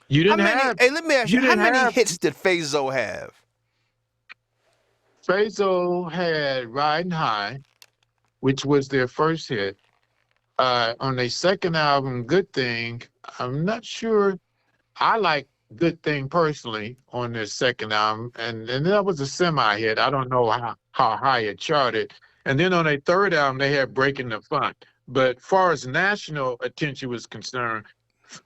You How didn't many? have Hey, let me ask you, you how didn't many have hits did Fazo have? Fazo had Riding High, which was their first hit. On their second album, Good Thing, I'm not sure. I like Good Thing personally on their second album, and that was a semi hit. I don't know how high it charted. And then on their third album, they had Breaking the Funk. But far as national attention was concerned,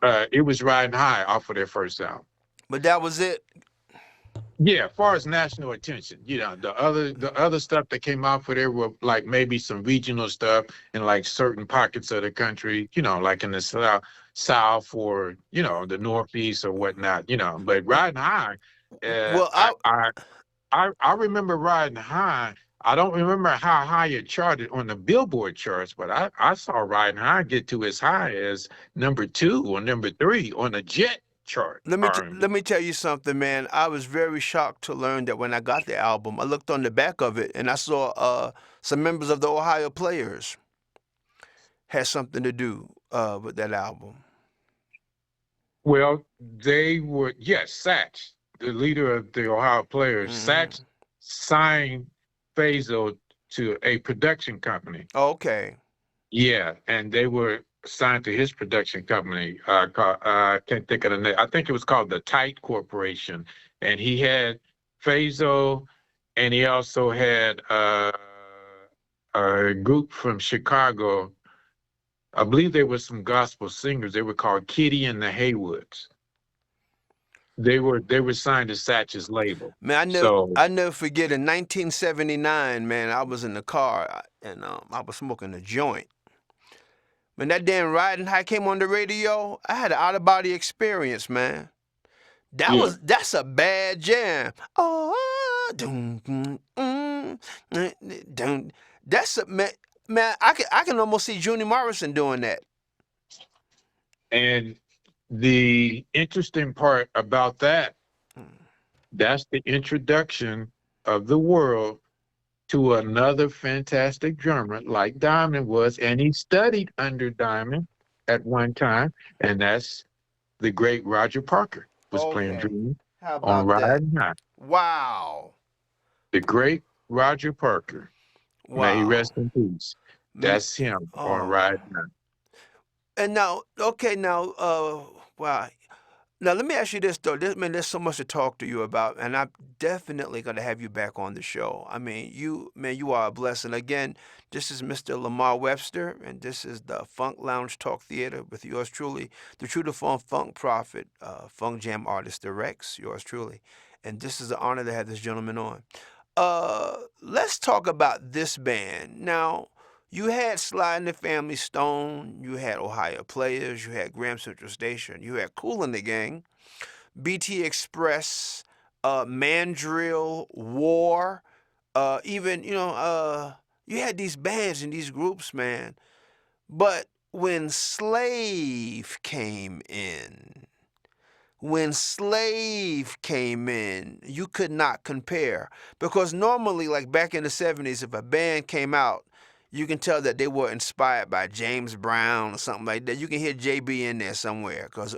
it was Riding High off of their first album. But that was it. Yeah, as far as national attention, the other stuff that came out for there were like maybe some regional stuff in like certain pockets of the country, like in the south or the northeast or whatnot, But Riding High, Well, I remember Riding High. I don't remember how high it charted on the Billboard charts, but I saw Riding High get to as high as number 2 or number 3 on the Jet chart let R&B. me tell you something, man. I was very shocked to learn that when I got the album, I looked on the back of it and I saw some members of the Ohio Players had something to do with that album. Well, they were, yes, Satch, the leader of the Ohio Players. Satch Hmm. signed Fazo to a production company. Okay. Yeah, and they were signed to his production company. I can't think of the name. I think it was called the Tight Corporation. And he had Fazo, and he also had a group from Chicago. I believe there were some gospel singers. They were called Kitty and the Haywoods. They were signed to Satch's label. Man, So I never forget in 1979, man, I was in the car and I was smoking a joint. When that damn Riding High came on the radio, I had an out of body experience, man. yeah, That's a bad jam. Oh, dun, dun, dun. That's a man. Man, I can almost see Juni Morrison doing that. and the interesting part about that, Mm. that's the introduction of the world to another fantastic drummer like Diamond was, and he studied under Diamond at one time, and that's the great Roger Parker was playing Okay, drums how on about that? Riding High. Wow, The great Roger Parker, may he wow. rest in peace. Mm. That's him on Oh, Riding High. and now, okay, now, wow. Now let me ask you this though. Man, there's so much to talk to you about, and I'm definitely gonna have you back on the show. I mean, you are a blessing. Again, this is Mr. Lamar Webster, and this is the Funk Lounge Talk Theater with yours truly, the True to Form Funk Prophet, Funk Jam Artist Rex, yours truly, and this is an honor to have this gentleman on. Let's talk about this band now. You had Sly and the Family Stone, you had Ohio Players, you had Graham Central Station, you had Cool and the Gang, BT Express, Mandrill, War, even you had these bands and these groups, man. But when Slave came in, you could not compare because normally, like back in the '70s, if a band came out, you can tell that they were inspired by James Brown or something like that. You can hear JB in there somewhere because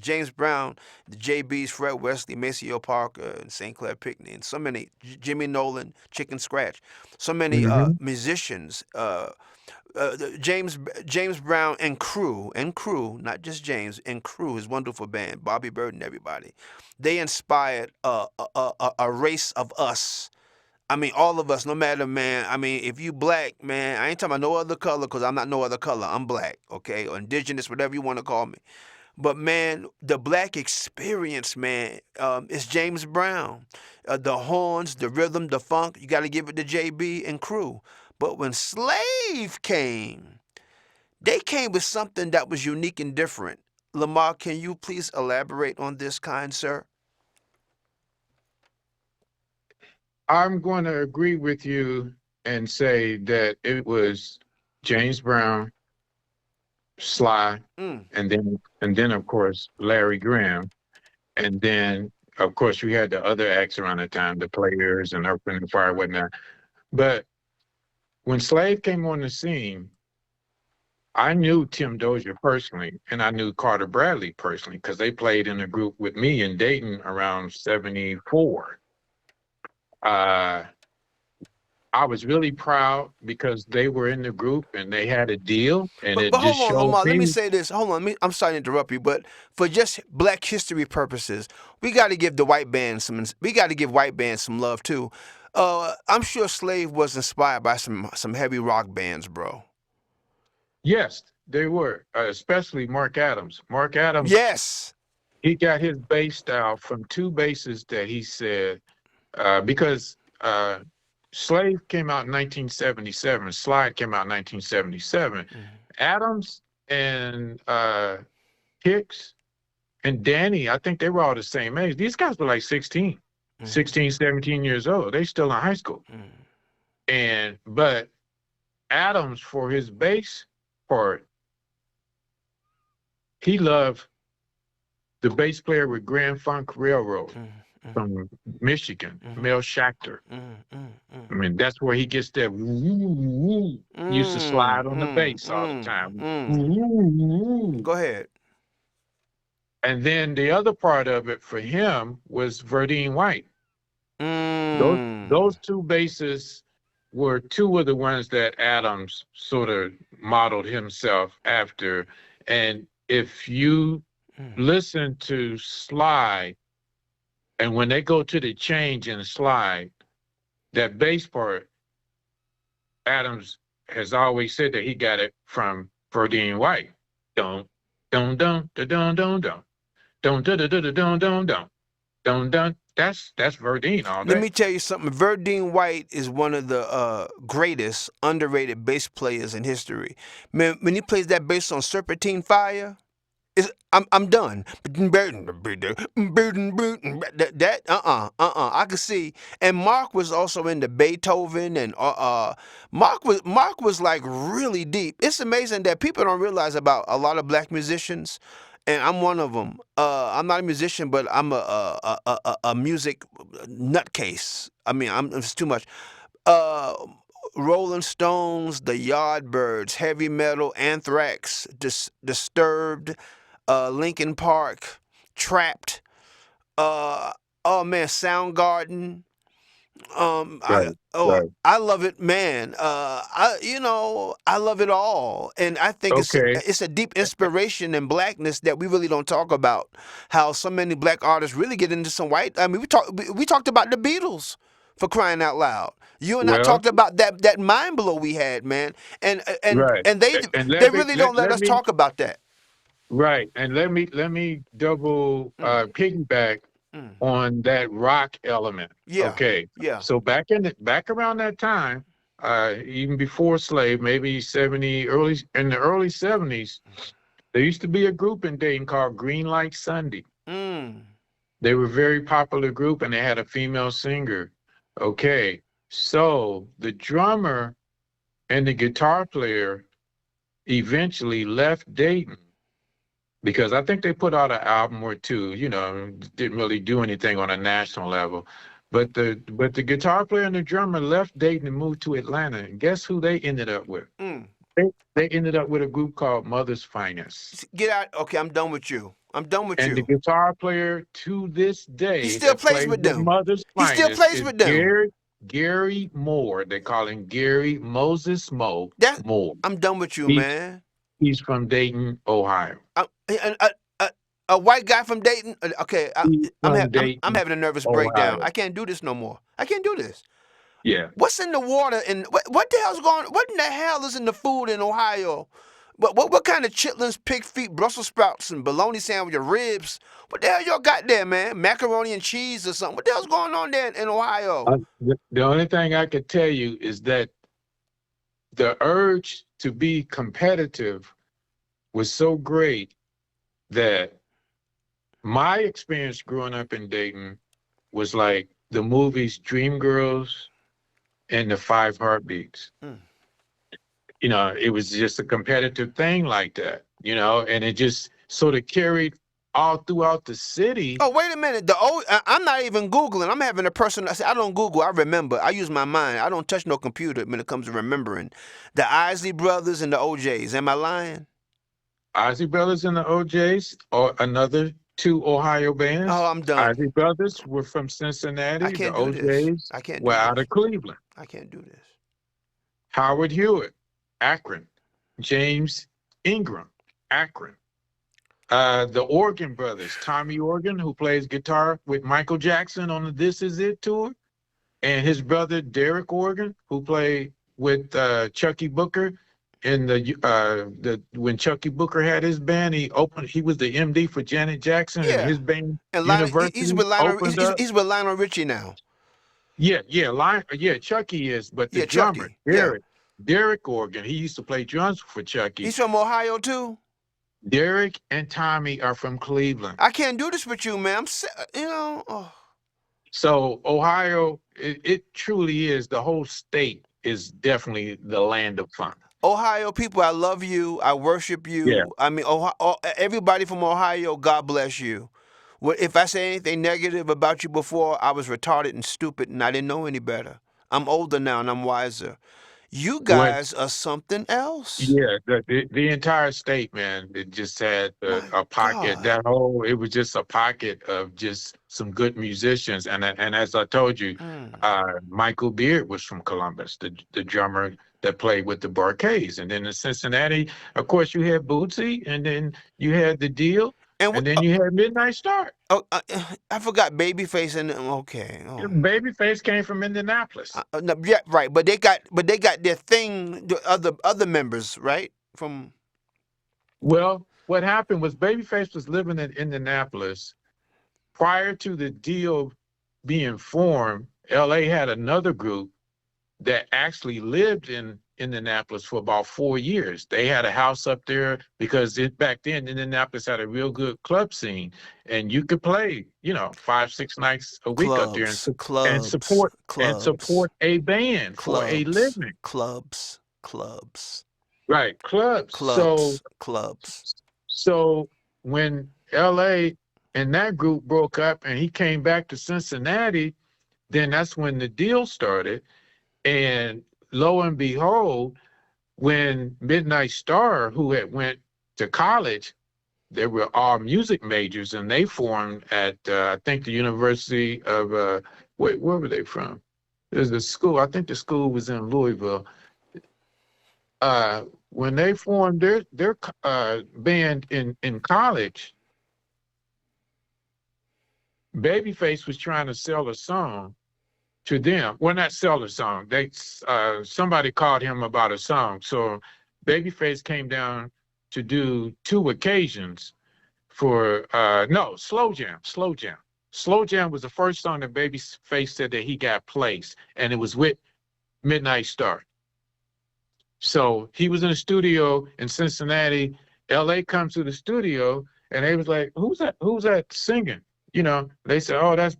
James Brown, the JBs, Fred Wesley, Maceo Parker, and St. Clair Pickney, and so many Jimmy Nolan, Chicken Scratch, so many Hmm. musicians. James Brown and crew, not just James and crew, his wonderful band, Bobby Bird and everybody. They inspired a race of us. I mean, all of us, no matter, man. I mean, if you black, man, I ain't talking about no other color because I'm not no other color. I'm black, okay, or indigenous, whatever you want to call me. But man, the black experience, man, is James Brown. The horns, the rhythm, the funk, you got to give it to JB and crew. But when Slave came, they came with something that was unique and different. Lamar, can you please elaborate on this, kind sir? I'm going to agree with you and say that it was James Brown, Sly, Mm. and then of course Larry Graham, and then of course we had the other acts around the time, the Players and Earth, Wind and Fire, and whatnot. But when Slave came on the scene, I knew Tim Dozier personally, and I knew Carter Bradley personally because they played in a group with me in Dayton around '74. Uh, I was really proud because they were in the group and they had a deal, and But it just hold on, showed Lamar. Let me me. say this. Hold on. I'm sorry to interrupt you, but for just Black history purposes, we got to give the white band some. We got to give white bands some love too. I'm sure Slave was inspired by some heavy rock bands, bro. Yes, they were, especially Mark Adams. Mark Adams, Yes. he got his bass style from two basses that he said, because Slave came out in 1977, Slide came out in 1977. Adams and Hicks and Danny, I think they were all the same age. These guys were like 16, Mm, 16, 17 years old. They still in high school. mm, But Adams, for his bass part, he loved the bass player with Grand Funk Railroad mm, mm, from Michigan, mm, Mel Schachter. mm, mm, mm. I mean, that's where he gets that woo, woo. He used to slide on the bass all the time. Woo, woo. Go ahead. And then the other part of it for him was Verdine White. Mm. Those two basses were two of the ones that Adams sort of modeled himself after. And if you Mm. listen to Slide, and when they go to the change in Slide, that bass part, Adams has always said that he got it from Verdine White. Dun, dun, dun, dun, dun, dun, dun, dun, dun, dun, dun, dun, dun, dun, dun, dun. That's Verdine all Let day. me tell you something. Verdine White is one of the greatest underrated bass players in history. Man, when he plays that bass on Serpentine Fire, I'm done. I could see. And Mark was also into Beethoven, and Mark was like really deep. It's amazing that people don't realize about a lot of black musicians, and I'm one of them. I'm not a musician, but I'm a music nutcase. I mean, it's too much. Uh, Rolling Stones, the Yardbirds, heavy metal, Anthrax, Disturbed, Linkin Park, Trapped. Uh, oh man, Soundgarden. Right, right. I love it, man. I love it all, and I think Okay. it's a deep inspiration in blackness that we really don't talk about. How so many black artists really get into some white. I mean, we talked about the Beatles for crying out loud. You and I Well, talked about that mind blow we had, man, and and right. and they And they let me really don't let let us me talk about that. right. And let me double Mm, piggyback mm. on that rock element. Yeah, Okay. yeah. So back around that time, even before Slave, maybe 70, early in the early 70s, there used to be a group in Dayton called Green Light Sunday. Mm. They were a very popular group and they had a female singer. Okay. So the drummer and the guitar player eventually left Dayton because I think they put out an album or two, didn't really do anything on a national level. But the guitar player and the drummer left Dayton and moved to Atlanta. And guess who they ended up with? Mm. They ended up with a group called Mother's Finest. Get out. Okay, I'm done with you. I'm done with And the you. guitar player to this He day still that plays plays with with them. Mother's He still Finest plays is with them. Gary Moore. They call him Gary Moses That Moore. I'm done with you, He's man. he's from Dayton, Ohio. A white guy from Dayton. Okay, He's from I'm Dayton, having a nervous breakdown. Ohio. I can't do this no more. I can't do this. Yeah. What's in the water? And what the hell's going? What in the hell is in the food in Ohio? What kind of chitlins, pig feet, Brussels sprouts, and bologna sandwich, or ribs? What the hell y'all got there, man? Macaroni and cheese or something? What the hell's going on there in Ohio? The only thing I could tell you is that the urge to be competitive was so great that my experience growing up in Dayton was like the movies Dreamgirls and the Five Heartbeats. Mm. It was just a competitive thing like that, and it just sort of carried all throughout the city. Oh, wait a minute. I'm not even Googling. I'm having a person. I don't Google. I remember. I use my mind. I don't touch no computer when it comes to remembering. The Isley Brothers and the OJs. Am I lying? Ozzy Brothers and the OJs, or another two Ohio bands. Oh, I'm done. Ozzy Brothers were from I Cincinnati. The can't do this. OJs I can't were do out this. of Cleveland. I can't do this. Howard Hewitt, Akron. James Ingram, Akron. The Organ Brothers, Tommy Organ, who plays guitar with Michael Jackson on the This Is It tour, and his brother Derek Organ, who played with Chucky Booker in the when Chucky Booker had his band. He was the MD for Janet Jackson, and Yeah. his band And University he's with Lionel. opened up. He's with Lionel Richie now. Yeah, Chucky is, but the Yeah, drummer, Chucky. Yeah. Derek Organ, he used to play drums for Chucky. He's from Ohio too. Derek and Tommy are from Cleveland. I can't do this with you, man. Oh. So Ohio, it truly is, the whole state is definitely the land of fun. Ohio people, I love you. I worship you. Yeah. I mean, everybody from Ohio, God bless you. If I say anything negative about you before, I was retarded and stupid and I didn't know any better. I'm older now and I'm wiser. You guys are something else. Yeah, the entire state, man, it just had a pocket. God. It was just a pocket of just some good musicians. And as I told you, Michael Beard was from Columbus, the drummer that played with the Bar-Kays. And then in Cincinnati, of course, you had Bootsy, and then you had The Deal, and then you had Midnight Star. Oh, I forgot Babyface and okay. Oh. Babyface came from Indianapolis. No, yeah, right. But they got their thing. The other members, right? From. Well, what happened was Babyface was living in Indianapolis. Prior to The Deal being formed, LA had another group that actually lived in Indianapolis for about 4 years. They had a house up there because back then Indianapolis had a real good club scene, and you could play, 5-6 nights a week up there and support a band for a living. Clubs. Right, clubs. So when LA and that group broke up and he came back to Cincinnati, then that's when The Deal started. And lo and behold, when Midnight Star, who had went to college, they were all music majors, and they formed at I think the University of where were they from? There's a school. I think the school was in Louisville. When they formed their band in college, Babyface was trying to sell a song to them. Well, not sell a song. Somebody called him about a song. So Babyface came down to do 2 occasions for Slow Jam. Slow Jam was the first song that Babyface said that he got placed, and it was with Midnight Star. So he was in the studio in Cincinnati. LA comes to the studio, and they was like, "Who's that singing?" They said, "Oh, that's."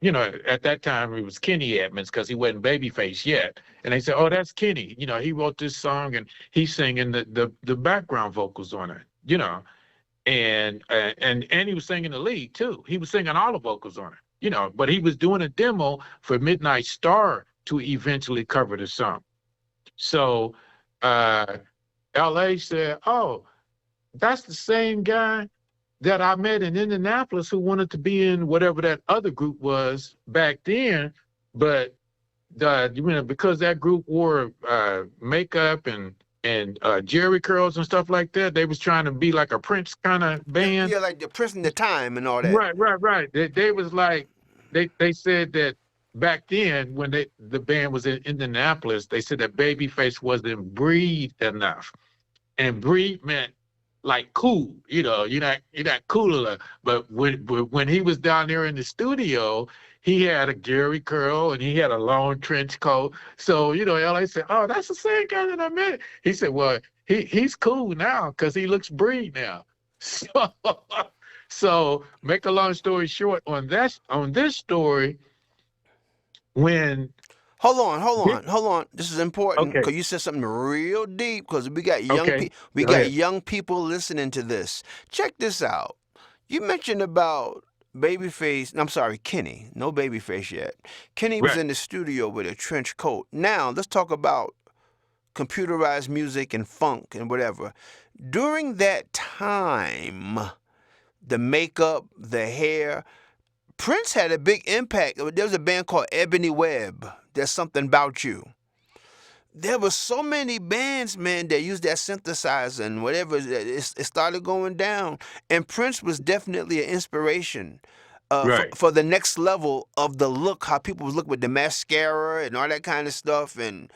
At that time it was Kenny Edmonds because he wasn't Babyface yet. And they said, "Oh, that's Kenny. He wrote this song and he's singing the background vocals on it, and he was singing the lead too. He was singing all the vocals on it, but he was doing a demo for Midnight Star to eventually cover the song. So LA said, "Oh, that's the same guy that I met in Indianapolis who wanted to be in whatever that other group was back then, but because that group wore makeup and jerry curls and stuff like that, they was trying to be like a Prince kind of band." Yeah, like the Prince in the Time and all that. Right. They was like, they said that back then when the band was in Indianapolis, they said that Babyface wasn't breed enough, and breed meant like cool, you're not cool enough. But when he was down there in the studio, he had a jerry curl and he had a long trench coat. So LA said, "Oh, that's the same guy that I met." He said, "Well, he's cool now because he looks breed now." So make a long story short, on this story, when Hold on. This is important because Okay. you said something real deep. Because we got young Okay, we go got ahead. young people listening to this. Check this out. You mentioned about Babyface. I'm sorry, Kenny. No Babyface yet. Kenny was Right. in the studio with a trench coat. Now let's talk about computerized music and funk and whatever. During that time, the makeup, the hair, Prince had a big impact. There was a band called Ebony Webb. There's something about you. There were so many bands, man, that used that synthesizer and whatever. It started going down, and Prince was definitely an inspiration Right. for the next level of the look. How people would look with the mascara and all that kind of stuff, and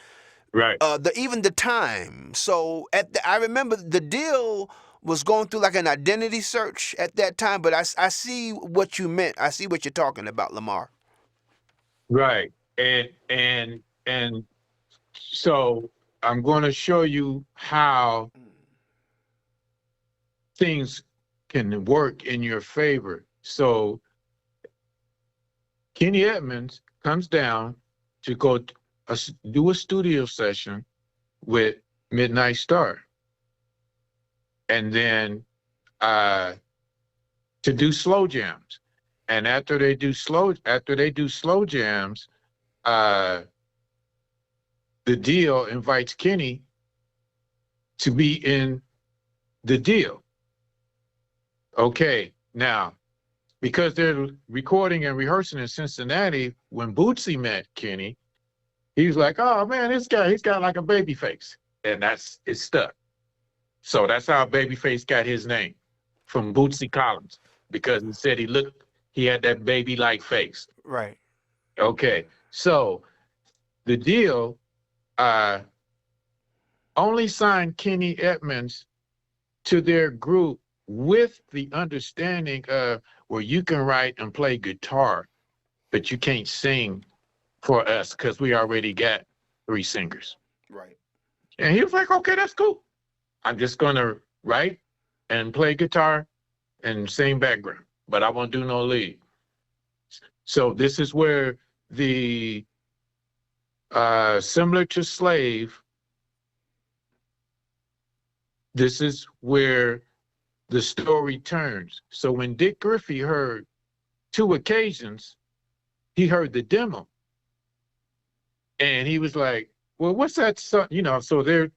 Right. even the time. So I remember the deal was going through like an identity search at that time. But I see what you meant. I see what you're talking about, Lamar. Right. And so I'm going to show you how things can work in your favor. So Kenny Edmonds comes down to go do a studio session with Midnight Star, and then to do slow jams. And after they do slow jams, the deal invites Kenny to be in the deal. Okay, now, because they're recording and rehearsing in Cincinnati, when Bootsy met Kenny, he was like, "Oh man, this guy, he's got like a baby face," and it stuck. So that's how Babyface got his name, from Bootsy Collins, because he said he had that baby-like face. Right. Okay, so the deal only signed Kenny Edmonds to their group with the understanding of, well, you can write and play guitar, but you can't sing for us because we already got 3 singers. Right. And he was like, okay, that's cool. I'm just going to write and play guitar and sing background, but I won't do no lead. So this is where the similar to Slave, this is where the story turns. So when Dick Griffey heard 2 occasions, he heard the demo. And he was like, well, what's that? So they're,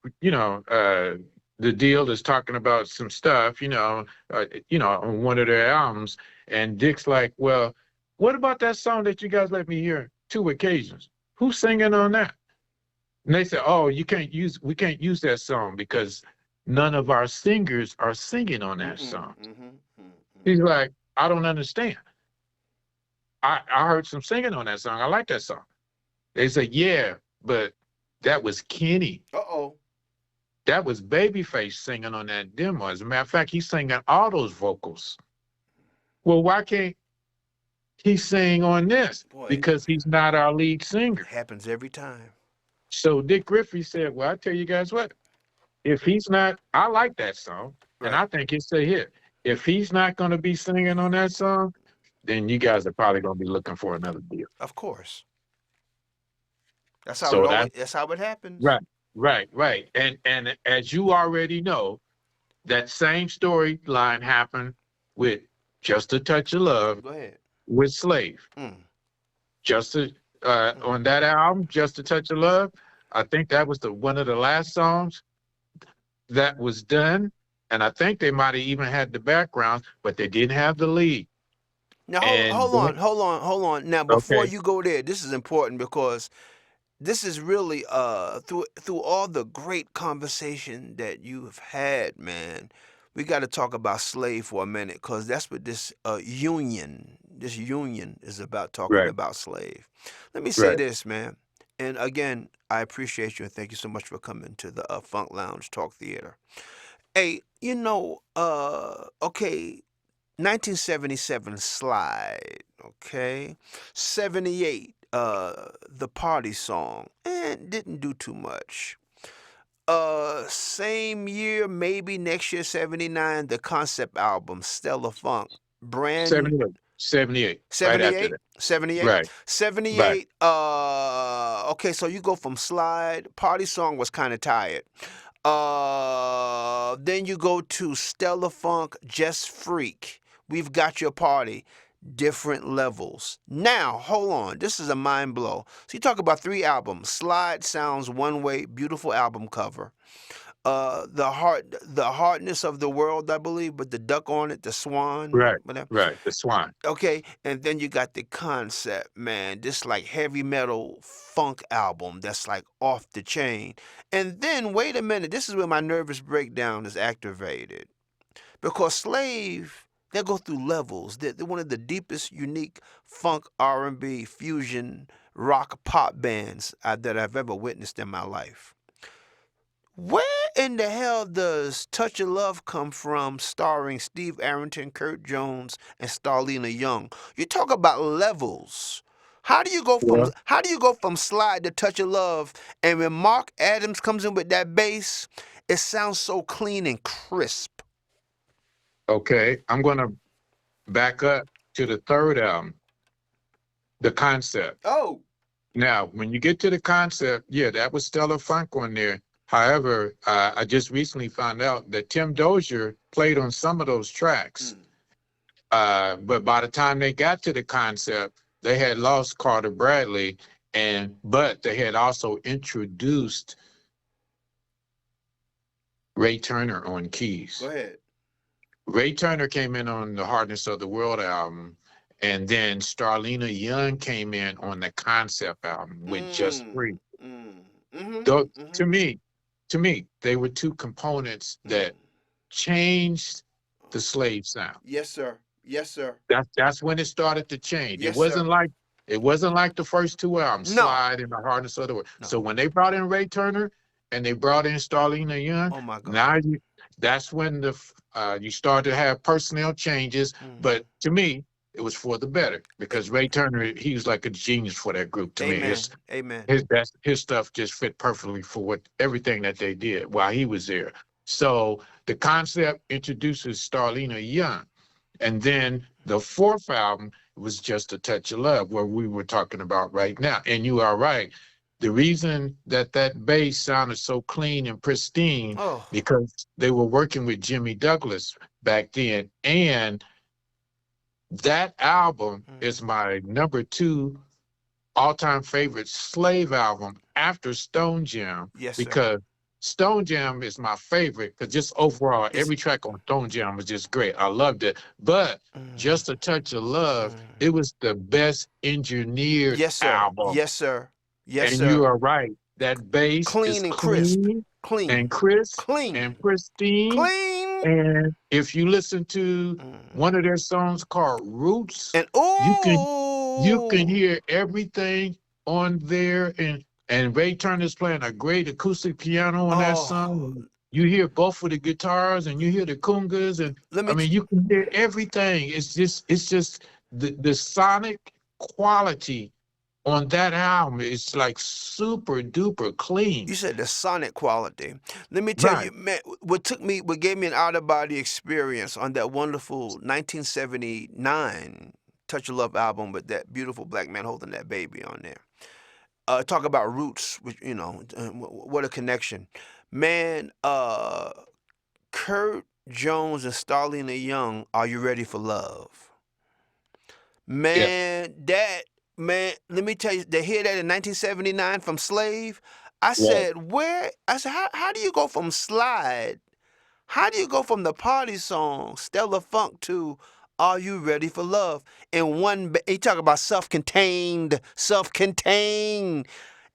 the deal is talking about some stuff, on one of their albums. And Dick's like, well, what about that song that you guys let me hear 2 occasions? Who's singing on that? And they said, oh, we can't use that song because none of our singers are singing on that song. He's like, I don't understand. I heard some singing on that song. I like that song. They said, yeah, but that was Kenny. Uh-oh. That was Babyface singing on that demo. As a matter of fact, he's singing all those vocals. Well, why can't he sing on this? Boy, because he's not our lead singer. It happens every time. So Dick Griffey said, well, I tell you guys what, if he's not, I like that song, and I think it's a hit. If he's not going to be singing on that song, then you guys are probably going to be looking for another deal. Of course. That's how it happens. Right. And as you already know, that same storyline happened with Just a Touch of Love. Go ahead. With Slave. On that album, Just a Touch of Love, I think that was one of the last songs that was done. And I think they might have even had the background, but they didn't have the lead. Now, hold on. Now, before you go there, this is important because this is really through all the great conversation that you've had, man. We got to talk about Slave for a minute because that's what this union is about, talking about Slave. Let me say this, man. And again, I appreciate you and thank you so much for coming to the Funk Lounge Talk Theater. Hey, 1977 Slide, okay? 78, the Party Song, and didn't do too much. Same year, maybe next year, 79, the concept album, Stellar Funk, brand 78. 78, right after that. 78, Right. 78. Okay, so you go from Slide, Party Song was kind of tired. Then you go to Stellar Funk, Just Freak, We've got your party. Different levels. Now, hold on. This is a mind blow. So you talk about 3 albums. Slide sounds one way, beautiful album cover. The hardness of the world, I believe, with the duck on it, the swan, Right, whatever. right. The Swan. Okay, and then you got the concept, man. This like heavy metal funk album that's like off the chain. And then wait a minute, this is where my nervous breakdown is activated. Because Slave, they go through levels. They're one of the deepest, unique funk, R&B, fusion, rock, pop bands that I've ever witnessed in my life. Where in the hell does Touch of Love come from, starring Steve Arrington, Kurt Jones, and Starlina Young? You talk about levels. How do you go from Slide to Touch of Love? And when Mark Adams comes in with that bass, it sounds so clean and crisp. Okay, I'm going to back up to the third album, The Concept. Oh. Now, when you get to the Concept, yeah, that was Stellar Funk on there. However, I just recently found out that Tim Dozier played on some of those tracks. But by the time they got to the Concept, they had lost Carter Bradley, but they had also introduced Ray Turner on keys. Go ahead. Ray Turner came in on the Hardness of the World album, and then Starlina Young came in on the Concept album with Just Free. To me, they were 2 components that changed the Slave sound. Yes, sir. Yes, sir. That's when it started to change. Yes, it wasn't like the first 2 albums, No. Slide and the Hardness of the World. No. So when they brought in Ray Turner and they brought in Starlina Young, Oh my God. now that's when you start to have personnel changes. But to me, it was for the better, because Ray Turner, he was like a genius for that group to me. Amen. His stuff just fit perfectly for everything that they did while he was there. So the Concept introduces Starlina Young. And then the 4th album was Just a Touch of Love, where we were talking about right now. And you are right. The reason that bass sounded so clean and pristine, because they were working with Jimmy Douglas back then. And that album is my number 2 all-time favorite Slave album after Stone Jam. Yes, sir. Because Stone Jam is my favorite, because just overall, every track on Stone Jam was just great. I loved it. But Just a Touch of Love, it was the best engineered album. Yes, sir. Yes, and sir. you are right. That bass Clean is and crisp. Clean and crisp Clean and pristine. Clean. And if you listen to one of their songs called Roots, And you can hear everything on there. And Ray Turner's playing a great acoustic piano on that song. You hear both of the guitars and you hear the congas, and you can hear everything. It's just the sonic quality on that album is like super duper clean. You said the sonic quality. Let me tell you, man, what gave me an out of body experience on that wonderful 1979 Touch of Love album with that beautiful black man holding that baby on there. Talk about Roots, which, what a connection. Man, Kurt Jones and Starlina Young, Are You Ready for Love? Man, Man, let me tell you, they hear that in 1979 from Slave. I said, how do you go from Slide? How do you go from the party song, Stellar Funk, to Are You Ready for Love? In one, he talk about self-contained.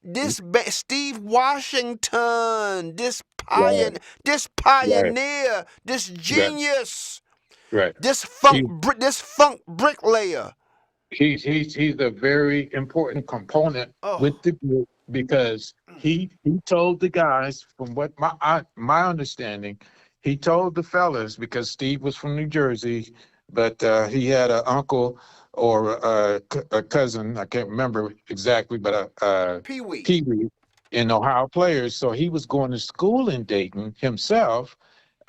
This Steve Washington, this pioneer, this genius, this funk bricklayer. He's a very important component with the group, because he told the guys, from what my understanding, he told the fellas, because Steve was from New Jersey, but he had an uncle or a cousin, I can't remember exactly, but Pee-wee in Ohio Players. So he was going to school in Dayton himself.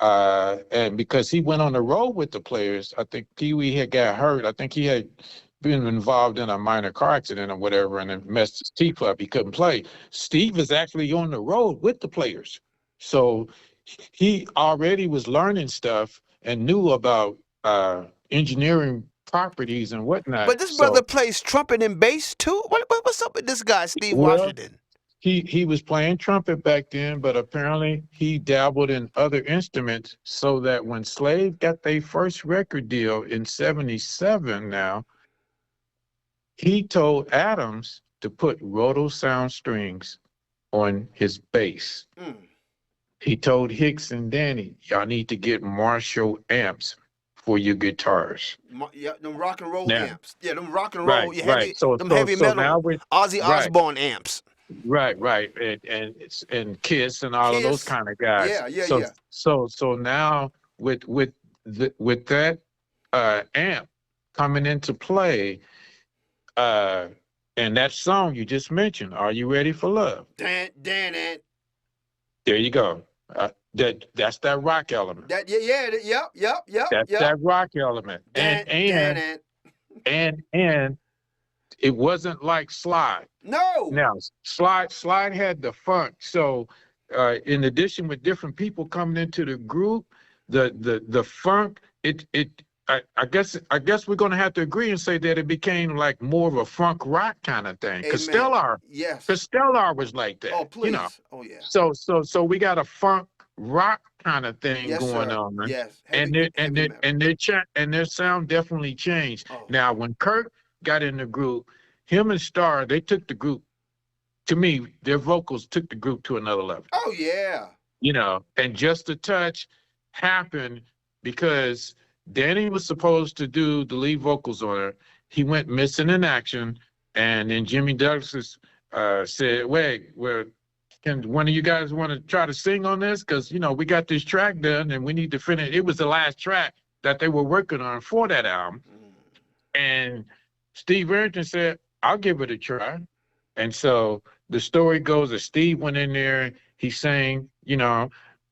And because he went on the road with the Players, I think Pee-wee had got hurt. I think he had been involved in a minor car accident or whatever, and it messed his teeth up. He couldn't play. Steve is actually on the road with the Players. So he already was learning stuff and knew about engineering properties and whatnot. But this brother So, plays trumpet and bass too. What's up with this guy, Steve well, Washington? he was playing trumpet back then, but apparently he dabbled in other instruments so that when Slave got their first record deal in 77 now, he told Adams to put roto sound strings on his bass. Mm. He told Hicks and Danny, y'all need to get Marshall amps for your guitars. Yeah, them rock and roll Now, amps. Yeah, them rock and right, roll, yeah, right. heavy, So, them so, heavy so now metal, we Ozzy right, Osbourne amps. right, and Kiss and all of those Kiss. kind of guys. Yeah. So now with that amp coming into play, and that song you just mentioned, "Are You Ready for Love?" Dan. There you go. That's that rock element. That yep. That's that rock element. Dan. And it wasn't like Slide. No. Now, Slide had the funk. So, in addition with different people coming into the group, the funk, I guess we're gonna have to agree and say that it became like more of a funk rock kind of thing. Amen. Yes. Stellar was like that. Oh, please. Oh yeah. So we got a funk rock kind of thing Yes, going sir. on, man. Yes. And their sound definitely changed. Oh. Now, when Kirk got in the group, him and Starr, they took the group. To me, their vocals took the group to another level. Oh yeah. And Just a Touch happened because Danny was supposed to do the lead vocals on it. He went missing in action, and then Jimmy Douglas said, "Wait, can one of you guys want to try to sing on this? Because we got this track done, and we need to finish." It was the last track that they were working on for that album, and Steve Arrington said, "I'll give it a try." And so the story goes that Steve went in there, he sang,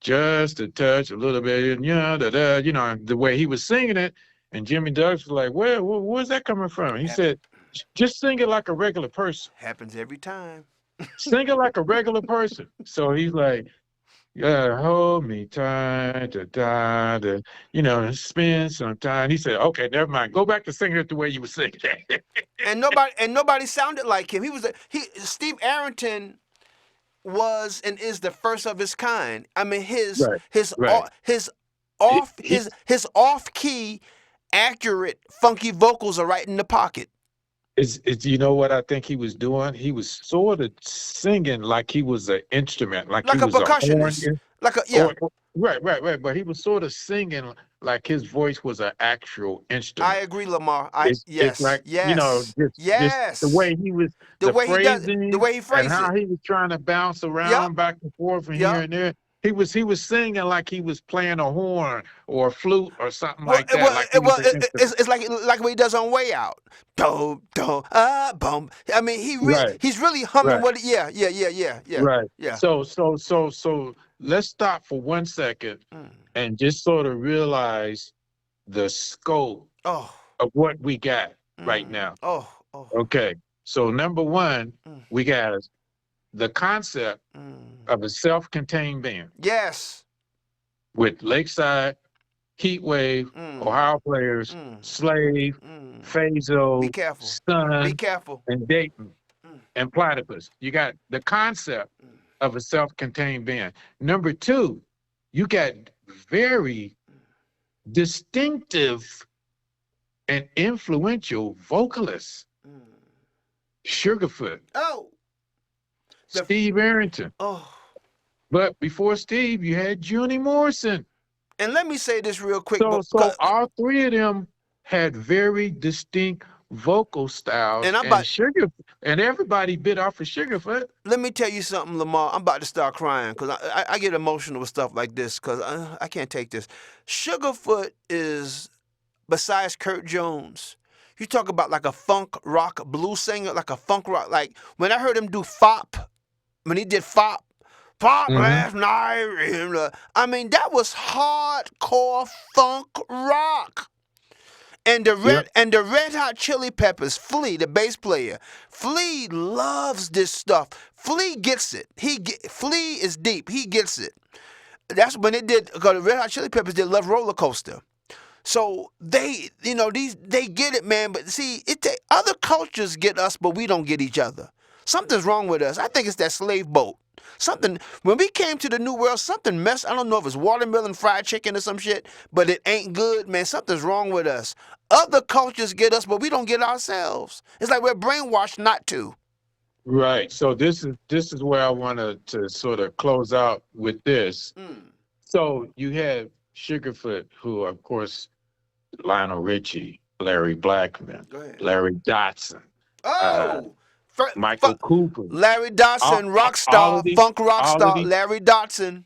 just a touch, a little bit, the way he was singing it. And Jimmy Douglas was like, where's that coming from? He said, just sing it like a regular person. Happens every time. Sing it like a regular person. So he's like, yeah, hold me tight, spend some time. He said, okay, never mind. Go back to singing it the way you were singing. and nobody sounded like him. Steve Arrington was and is the first of his kind. I mean, his off key, accurate, funky vocals are right in the pocket. It's you know what I think he was doing? He was sort of singing like he was an instrument, like he a was percussionist. Right. But he was sort of singing like his voice was an actual instrument. I agree, Lamar. It's like, just the way he was, the way he phrased and how he was trying to bounce around back and forth and here and there. He was singing like he was playing a horn or a flute or something like that. It's like what he does on Way Out. Boom. I mean, he's really humming what. Yeah. Right. Yeah. So let's stop for 1 second and just sort of realize the scope of what we got right now. Okay. So number one, we got the concept of a self-contained band. Yes. With Lakeside, Heatwave, Ohio Players, Slave, Phaso, Be careful. Sun, Be careful. and Dayton, and Platypus. You got the concept of a self-contained band. Number two, you got very distinctive and influential vocalists. Sugarfoot. Steve Arrington. But before Steve, you had Juni Morrison. And let me say this real quick. So all three of them had very distinct vocal styles. And everybody bit off of Sugarfoot. Let me tell you something, Lamar. I'm about to start crying because I get emotional with stuff like this because I can't take this. Sugarfoot is, besides Kurt Jones, you talk about like a funk rock blues singer, like a funk rock. Like when I heard him do Fop, when he did Fop last night. I mean, that was hardcore funk rock. And the Red Hot Chili Peppers, Flea, the bass player, Flea loves this stuff. Flea gets it. Flea is deep. He gets it. That's when it did. Because the Red Hot Chili Peppers did Love Roller Coaster. So they, they get it, man. But see, other cultures get us, but we don't get each other. Something's wrong with us. I think it's that slave boat. Something when we came to the new world, something messed. I don't know if it's watermelon fried chicken or some shit, but it ain't good, man. Something's wrong with us. Other cultures get us, but we don't get ourselves. It's like we're brainwashed not to. Right. So this is where I want to sort of close out with this. Mm. So you had Sugarfoot, who of course Lionel Richie, Larry Blackman, Go ahead. Larry Dotson, uh, Oh, Michael Cooper, Larry all, Dotson, rock all star, of these, funk rock all of star, these, Larry Dotson.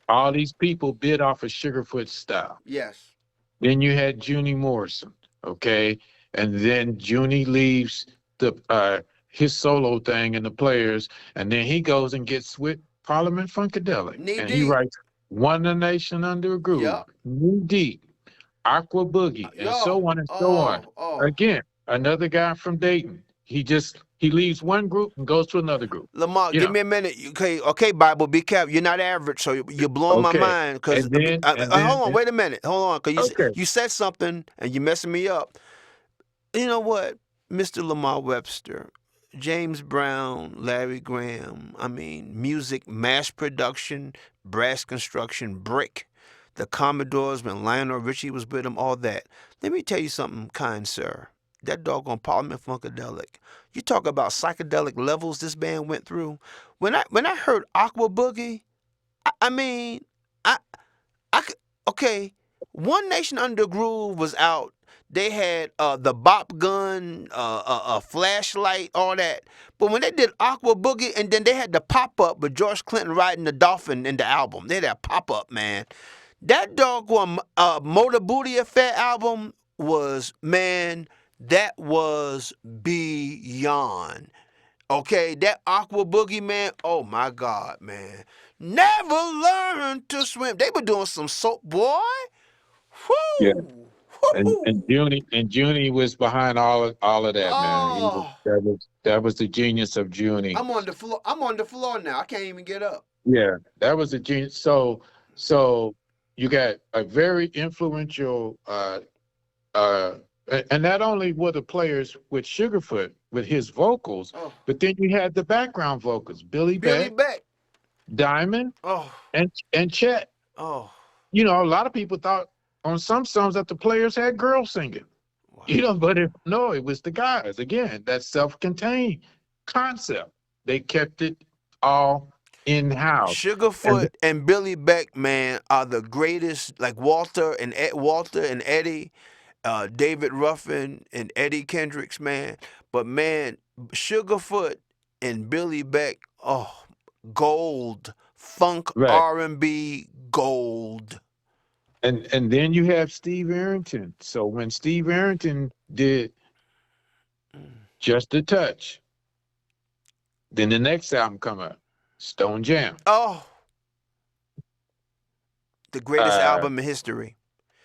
all these people bid off of Sugarfoot style. Yes. Then you had Junie Morrison, okay, and then Junie leaves the his solo thing and the Players, and then he goes and gets with Parliament Funkadelic, Knee and he deep. writes "One a Nation Under a Groove," Yep. Knee Deep, Aqua Boogie, and so on and so on. Again, another guy from Dayton. He leaves one group and goes to another group. Lamar, You give know. me a minute. Okay, Bible, be careful. You're not average, so you're blowing my Okay. mind. Cause And then hold on, wait a minute, hold on, cause okay. you said something and you're messing me up. You know what, Mr. Lamar Webster, James Brown, Larry Graham. I mean, music, mass production, brass construction, brick. The Commodores, when Lionel Richie was with them, all that. Let me tell you something, kind sir. That doggone Parliament Funkadelic. You talk about psychedelic levels this band went through. When I heard Aqua Boogie, I mean, I okay. One Nation Under Groove was out. They had the bop gun, a flashlight, all that. But when they did Aqua Boogie, and then they had the pop up with George Clinton riding the dolphin in the album. They had that pop up, man. That doggone Motor Booty Affair album was, man, that was beyond. Okay, that Aqua Boogie, man, oh my God, man. Never learned to swim. They were doing some soap, boy. Yeah. Whoo! And Whoo! Junie was behind all of that, man. Oh, That was the genius of Junie. I'm on the floor. I'm on the floor now. I can't even get up. Yeah, that was the genius. So you got a very influential and not only were the Players with Sugarfoot with his vocals, Oh, but then you had the background vocals, Billy Billy Beck, Beck. Diamond, Oh, and Chet. oh. You know, a lot of people thought on some songs that the Players had girls singing. Wow. You know, but no, it was the guys. Again, that self-contained concept. They kept it all in-house. Sugarfoot and Billy Beck, man, are the greatest. Like Walter and Eddie, David Ruffin and Eddie Kendricks, man. But man, Sugarfoot and Billy Beck, oh, gold, funk Right. R&B gold. And then you have Steve Arrington. So when Steve Arrington did Just a Touch, then the next album come up, Stone Jam. Oh, the greatest Uh, album in history.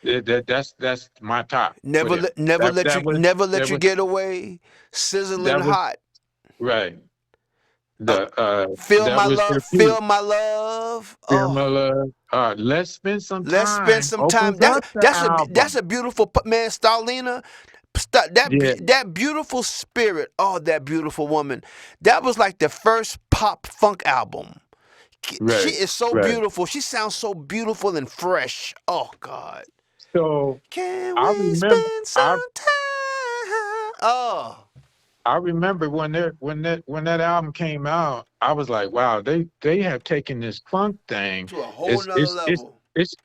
That's my top. Never for them. never That- let that you was- never let that you was- get away. Sizzling that was- hot. Right. Feel that my was love. their Feel peak. my love. Feel My Oh. Love. Let's Spend Some Time. Let's spend some time. opens up the album. That's a beautiful man, Starlina. Yeah. That beautiful spirit. Oh, that beautiful woman. That was like the first pop funk album. Right, She is so right. beautiful. She sounds so beautiful and fresh. Oh God. So Can I we remember- spend some time? Oh. I remember when that album came out, I was like, wow, they have taken this funk thing. To a whole It's- nother it's- level.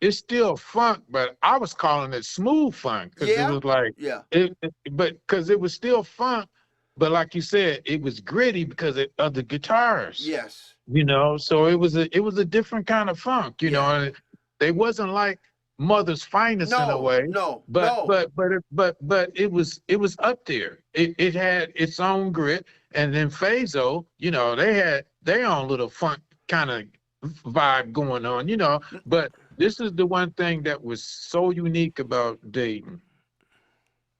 It's still funk, but I was calling it smooth funk because Yeah? it was like Yeah. but because it was still funk, but like you said, it was gritty because of the guitars. Yes. You know, so it was a different kind of funk. You know, and they wasn't like Mother's Finest in a way. No. But it was up there. It had its own grit, and then Phaso, you know, they had their own little funk kind of vibe going on, you know. But this is the one thing that was so unique about Dayton.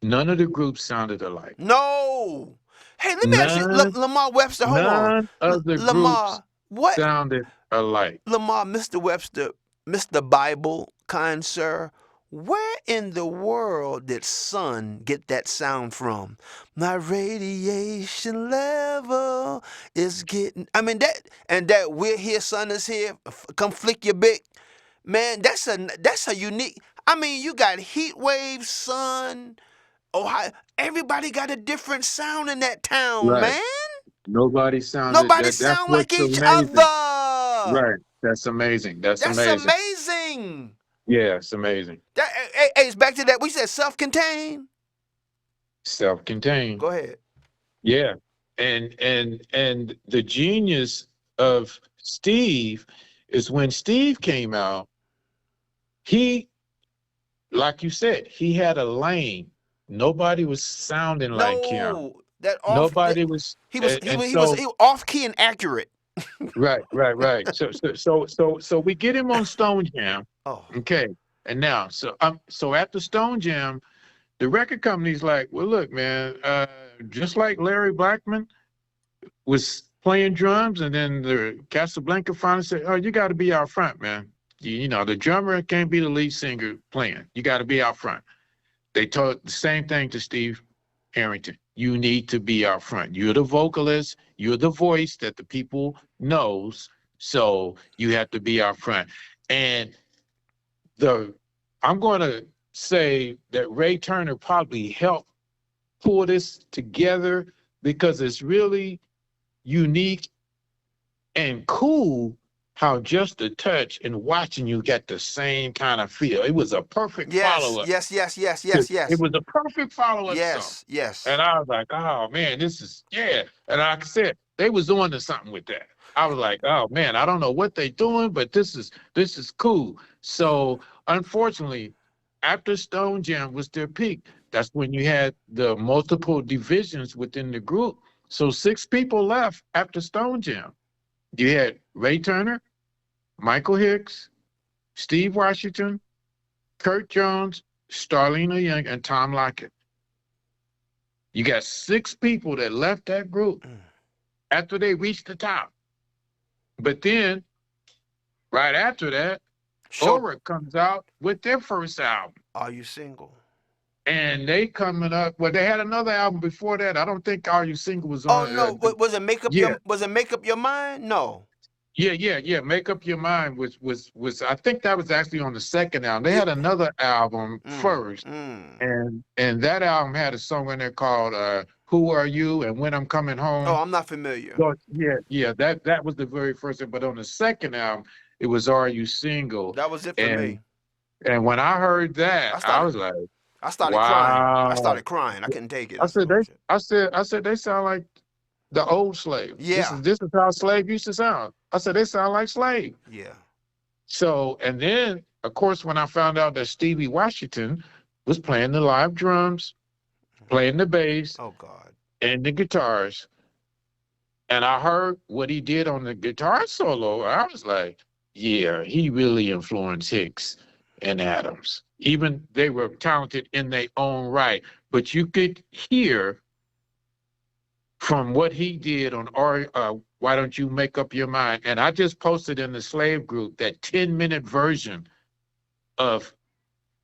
None of the groups sounded alike. No. Hey, let me ask you, None- Lamar Webster. Hold on. None of the Lamar, groups what? sounded alike. Lamar, Mr. Webster, Mr. Bible, kind sir, Where in the world did Sun get that sound from? My radiation level is getting. I mean that, and that we're here, Sun is here. Come flick your big man. That's a unique. I mean, you got Heat Wave, Sun, Ohio. Everybody got a different sound in that town, Right. man. Nobody sounded Nobody that. That's sound like what's each amazing. other. Right. That's amazing. That's That's amazing. amazing. Yeah, it's amazing. That, hey, it's back to that. We said self-contained. Self-contained. Go ahead. Yeah. And the genius of Steve is when Steve came out, he, like you said, he had a lane. Nobody was sounding like him. No, that off. Nobody was, He was so off key and accurate. right. So we get him on Stone Jam. Oh, Okay. And now, so after Stone Jam, the record company's like, well, look, man, just like Larry Blackmon was playing drums, and then the Casablanca finally said, oh, you got to be out front, man. You know, the drummer can't be the lead singer playing. You got to be out front. They told the same thing to Steve Harrington. You need to be out front. You're the vocalist. You're the voice that the people knows. So you have to be out front. And I'm going to say that Ray Turner probably helped pull this together because it's really unique and cool how just a touch and watching you get the same kind of feel. It was a perfect follow-up. yes. It was a perfect follow-up song. Yes. And I was like, oh man, this is, yeah. And like I said, they was on to something with that. I was like, oh man, I don't know what they doing, but this is cool. So unfortunately, after Stone Jam was their peak, that's when you had the multiple divisions within the group. So 6 people left after Stone Jam. You had Ray Turner, Michael Hicks, Steve Washington, Kurt Jones, Starlina Young, and Tom Lockett. You got 6 people that left that group after they reached the top. But then, right after that, Aura comes out with their first album. Are You Single? And they coming up. Well, they had another album before that. I don't think Are You Single was on. Oh no, was it Make Up Your Make Up Your Mind? No. Yeah. Make Up Your Mind was I think that was actually on the second album. They had another album first, and that album had a song in there called Who Are You and When I'm Coming Home. Oh, I'm not familiar. So, yeah, that was the very first one. But on the second album, it was Are You Single? That was it for me. And when I heard that, I was like, I started wow. crying. I started crying. I couldn't take it. I said they sound like the old Slave. Yeah. This is how Slave used to sound. I said they sound like Slave. Yeah. So, and then of course when I found out that Stevie Washington was playing the live drums, playing the bass, oh God, and the guitars, and I heard what he did on the guitar solo, I was like, yeah, he really influenced Hicks and Adams. Even they were talented in their own right, but you could hear from what he did on Why Don't You Make Up Your Mind? And I just posted in the Slave group that 10-minute version of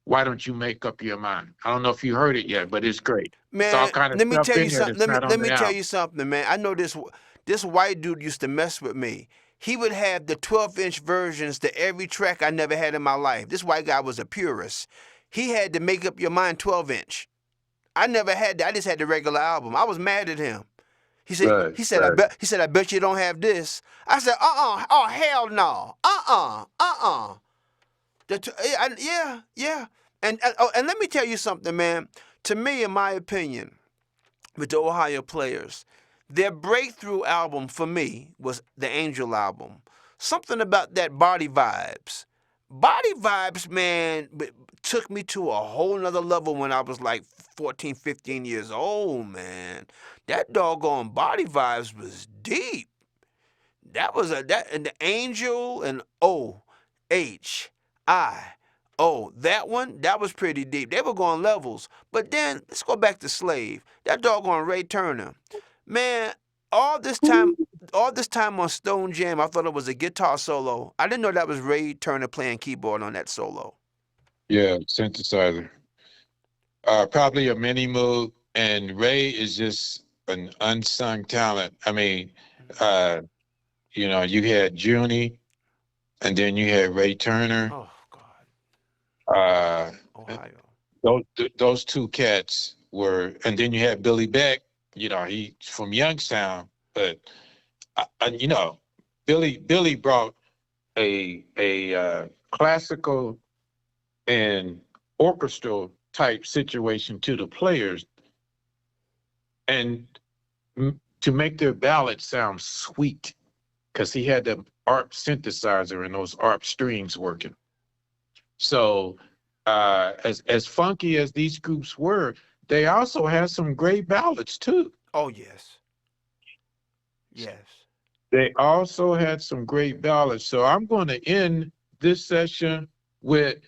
Why Don't You Make Up Your Mind. I don't know if you heard it yet, but it's great. Man, it's all kind of let me stuff tell in you there something. that's not on Let me the tell album. you something, man. I know this white dude used to mess with me. He would have the 12-inch versions to every track I never had in my life. This white guy was a purist. He had to Make Up Your Mind 12-inch. I never had that. I just had the regular album. I was mad at him. He said, I bet you don't have this. I said, oh hell no, yeah. And let me tell you something, man. To me, in my opinion, with the Ohio Players, their breakthrough album for me was the Angel album. Something about that Body Vibes. Body Vibes, man, took me to a whole nother level when I was like 14, 15 years old, man. That doggone Body Vibes was deep. That was and the Angel and O-H-I-O. That one, that was pretty deep. They were going levels. But then, let's go back to Slave. That doggone Ray Turner. Man, all this time on Stone Jam, I thought it was a guitar solo. I didn't know that was Ray Turner playing keyboard on that solo. Yeah, synthesizer. Probably a mini moog, and Ray is just an unsung talent. I mean, uh, you had Junie, and then you had Ray Turner. Oh God, Uh, Ohio. those two cats were, and then you had Billy Beck. He from Youngstown, but you know, Billy brought a classical and orchestral type situation to the players, and to make their ballads sound sweet, because he had the ARP synthesizer and those ARP strings working. So, as funky as these groups were, they also had some great ballads too. Oh yes, yes. They also had some great ballads. So I'm going to end this session with,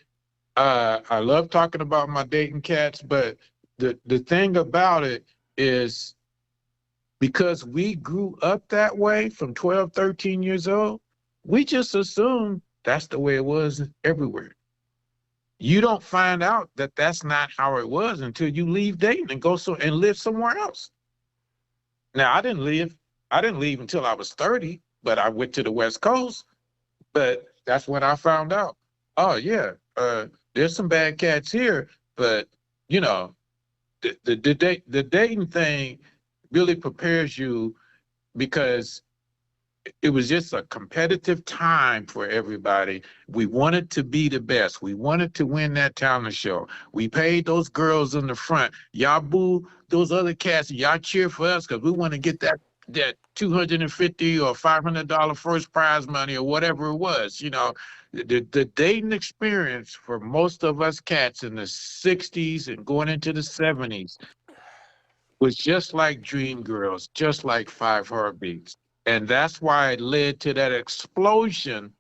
I love talking about my Dayton Cats, but the thing about it is, because we grew up that way from 12, 13 years old, we just assume that's the way it was everywhere. You don't find out that that's not how it was until you leave Dayton and and live somewhere else. Now, I didn't leave until I was 30, but I went to the West Coast. But that's when I found out. Oh yeah, there's some bad cats here, but you know, the Dayton thing really prepares you, because it was just a competitive time for everybody. We wanted to be the best. We wanted to win that talent show. We paid those girls in the front. Y'all boo those other cats, and y'all cheer for us because we want to get that $250 or $500 first prize money or whatever it was. The Dayton experience for most of us cats in the '60s and going into the '70s was just like Dream Girls, just like Five Heartbeats. And that's why it led to that explosion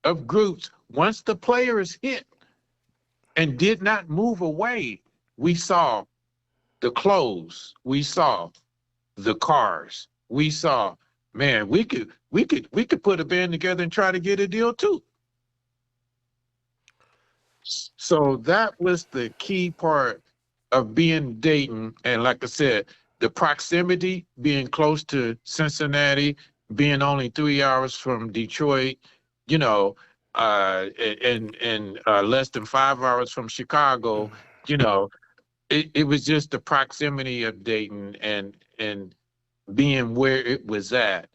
of groups. Once the players hit and did not move away, we saw the clothes, we saw the cars, we saw, man, we could put a band together and try to get a deal too. So that was the key part of being Dayton. And like I said, the proximity, being close to Cincinnati, being only 3 hours from Detroit, you know, and less than 5 hours from Chicago, you know, it was just the proximity of Dayton, and being where it was at.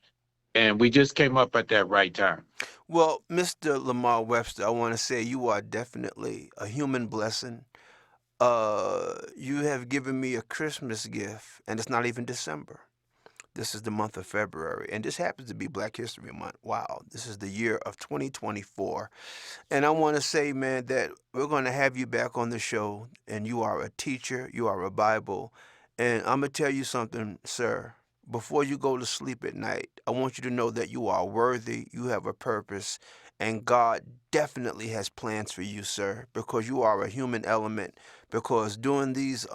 And we just came up at that right time. Well, Mr. Lamar Webster, I want to say you are definitely a human blessing. You have given me a Christmas gift, and it's not even December. This is the month of February, and this happens to be Black History Month. Wow, this is the year of 2024. And I want to say, man, that we're going to have you back on the show, and you are a teacher, you are a Bible. And I'm going to tell you something, sir. Before you go to sleep at night, I want you to know that you are worthy, you have a purpose, and God definitely has plans for you, sir, because you are a human element. Because during these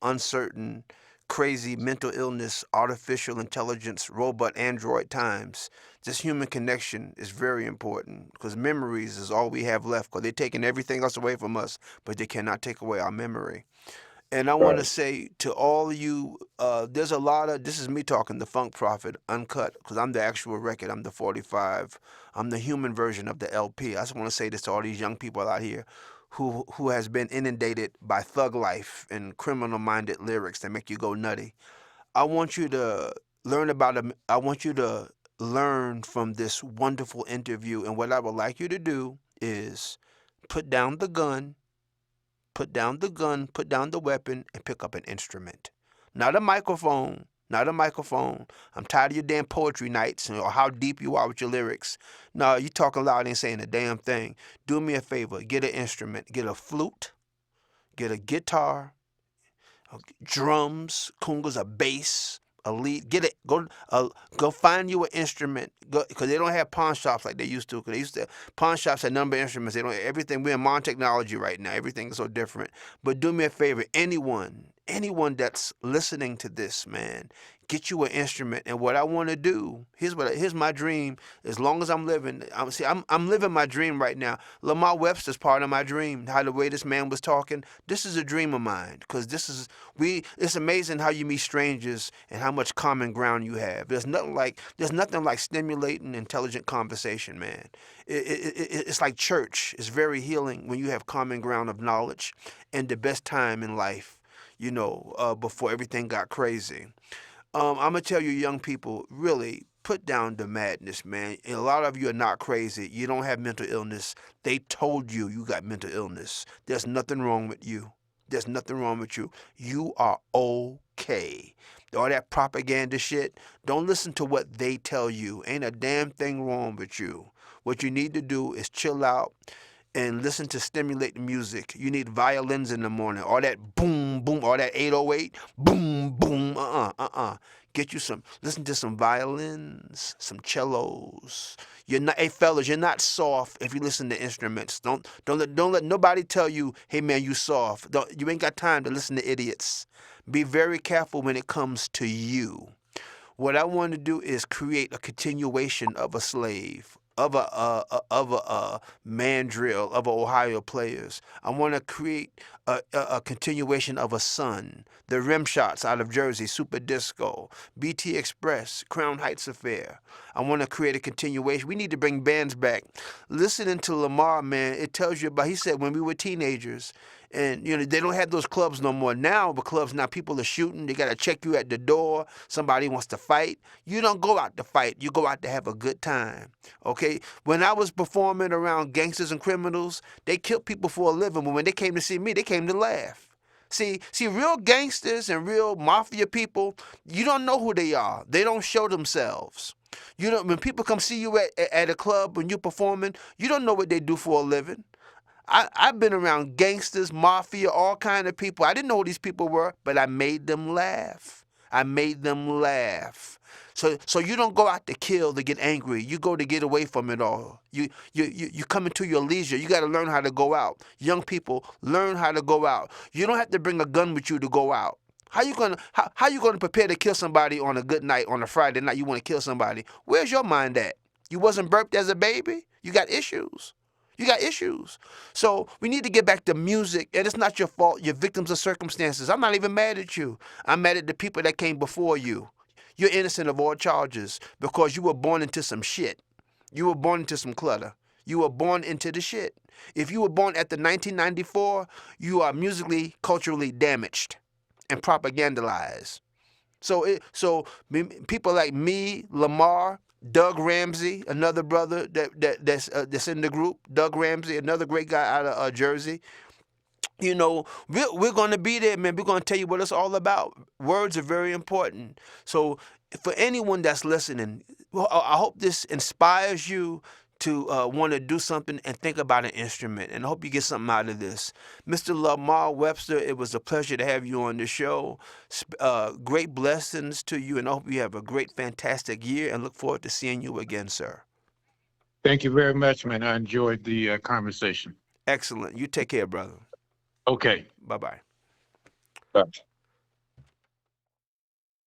uncertain, crazy mental illness, artificial intelligence, robot android times, this human connection is very important, because memories is all we have left, because they're taking everything else away from us, but they cannot take away our memory. And I want to Right. say to all of you, there's a lot of, this is me talking, the Funk Prophet, uncut, because I'm the actual record, I'm the 45, I'm the human version of the LP. I just want to say this to all these young people out here who has been inundated by thug life and criminal-minded lyrics that make you go nutty. I want you to I want you to learn from this wonderful interview. And what I would like you to do is put down the gun, put down the weapon, and pick up an instrument. Not a microphone, not a microphone. I'm tired of your damn poetry nights or how deep you are with your lyrics. No, you talking loud and saying a damn thing. Do me a favor, get an instrument, get a flute, get a guitar, drums, congas, a bass, a lead. Get it. Go find you an instrument. Go, because they don't have pawn shops like they used to. Because they used to pawn shops had number of instruments. They don't everything. We're in modern technology right now. Everything is so different. But do me a favor, anyone. anyone that's listening to this, man, get you an instrument. And what I want to do, here's my dream. As long as I'm living, I'm living my dream right now. Lamar Webster's part of my dream. How the way this man was talking, this is a dream of mine. Because it's amazing how you meet strangers and how much common ground you have. There's nothing like stimulating, intelligent conversation, man. It's like church. It's very healing when you have common ground of knowledge, and the best time in life, before everything got crazy. I'm gonna tell you, young people, really put down the madness, man. And a lot of you are not crazy. You don't have mental illness. They told you you got mental illness. There's nothing wrong with you. There's nothing wrong with you. You are okay. All that propaganda shit, don't listen to what they tell you. Ain't a damn thing wrong with you. What you need to do is chill out and listen to stimulating music. You need violins in the morning. All that boom, boom, all that 808, boom, boom, listen to some violins, some cellos. Hey fellas, you're not soft if you listen to instruments. Don't let nobody tell you, hey man, you soft. You ain't got time to listen to idiots. Be very careful when it comes to you. What I want to do is create a continuation of a slave, of a mandrill, of a Ohio players. I want to create a continuation of a son. The Rim Shots out of Jersey, Super Disco, BT Express, Crown Heights Affair. I want to create a continuation. We need to bring bands back. Listening to Lamar, man, it tells you about, he said when we were teenagers, and they don't have those clubs no more. Now the clubs, now people are shooting. They got to check you at the door. Somebody wants to fight. You don't go out to fight. You go out to have a good time. Okay? When I was performing around gangsters and criminals, they killed people for a living. But when they came to see me, they came to laugh. See, real gangsters and real mafia people, you don't know who they are. They don't show themselves. When people come see you at a club when you're performing, you don't know what they do for a living. I've been around gangsters, mafia, all kind of people. I didn't know who these people were, but I made them laugh. So you don't go out to kill, to get angry. You go to get away from it all. You come into your leisure. You got to learn how to go out. Young people, learn how to go out. You don't have to bring a gun with you to go out. How you gonna prepare to kill somebody on a good night, on a Friday night? You want to kill somebody? Where's your mind at? You wasn't burped as a baby. You got issues. So we need to get back to music, and it's not your fault. You're victims of circumstances. I'm not even mad at you. I'm mad at the people that came before you. You're innocent of all charges because you were born into some shit. You were born into some clutter. You were born into the shit. If you were born after 1994, you are musically, culturally damaged and propagandalized. So people like me, Lamar, Doug Ramsey, another brother that's in the group. Doug Ramsey, another great guy out of Jersey. We're going to be there, man. We're going to tell you what it's all about. Words are very important. So for anyone that's listening, I hope this inspires you to want to do something and think about an instrument. And I hope you get something out of this. Mr. Lamar Webster, it was a pleasure to have you on the show. Great blessings to you, and I hope you have a great, fantastic year, and look forward to seeing you again, sir. Thank you very much, man. I enjoyed the conversation. Excellent. You take care, brother. Okay. Bye-bye. Bye.